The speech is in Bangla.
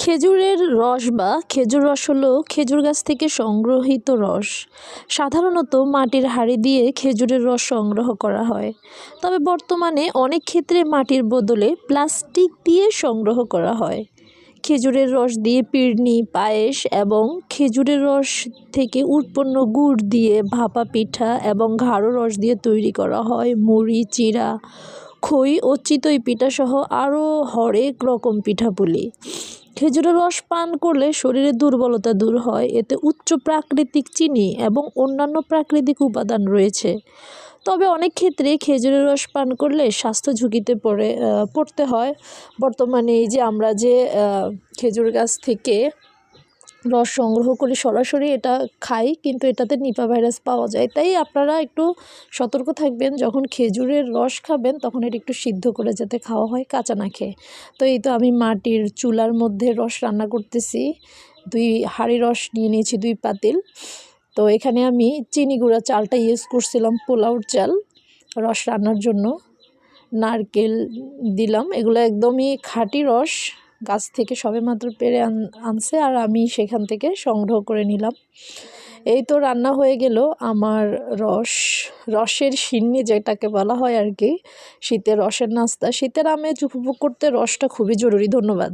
খেজুরের রস বা খেজুর রস হলো খেজুর গাছ থেকে সংগ্রহিত রস। সাধারণত মাটির হাঁড়ি দিয়ে খেজুরের রস সংগ্রহ করা হয়, তবে বর্তমানে অনেক ক্ষেত্রে মাটির বদলে প্লাস্টিক দিয়ে সংগ্রহ করা হয়। খেজুরের রস দিয়ে পিরনি, পায়েস এবং খেজুরের রস থেকে উৎপন্ন গুড় দিয়ে ভাপা পিঠা এবং গাঢ় রস দিয়ে তৈরি করা হয় মুড়ি, চিড়া, খই ও চিতই পিঠা সহ আরও হরেক রকম পিঠাপুলি। খেজুরের রস পান করলে শরীরের দুর্বলতা দূর হয়। এতে উচ্চ প্রাকৃতিক চিনি এবং অন্যান্য প্রাকৃতিক উপাদান রয়েছে। তবে অনেক ক্ষেত্রে খেজুরের রস পান করলে স্বাস্থ্য ঝুঁকিতে পড়তে হয়। বর্তমানে এই যে আমরা যে খেজুর গাছ থেকে রস সংগ্রহ করে সরাসরি এটা খাই, কিন্তু এটাতে নিপা ভাইরাস পাওয়া যায়। তাই আপনারা একটু সতর্ক থাকবেন, যখন খেজুরের রস খাবেন তখন এটা একটু সিদ্ধ করে যাতে খাওয়া হয়, কাঁচা না খেয়ে। তো এই তো আমি মাটির চুলার মধ্যে রস রান্না করতেছি। 2 হাঁড়ি রস নিয়ে নিয়েছি, 2 পাতিল। তো এখানে আমি চিনি গুঁড়া চালটা ইউজ করছিলাম, পোলাওর চাল রস রান্নার জন্য। নারকেল দিলাম, এগুলো একদমই খাঁটি রস, গাছ থেকে সবেমাত্র পেড়ে আনছে আর আমি সেখান থেকে সংগ্রহ করে নিলাম। এই তো রান্না হয়ে গেল আমার রসের সিন্নি যেটাকে বলা হয় আর কি। শীতের রসের নাস্তা, শীতের আমেজ উপভোগ করতে রসটা খুবই জরুরি। ধন্যবাদ।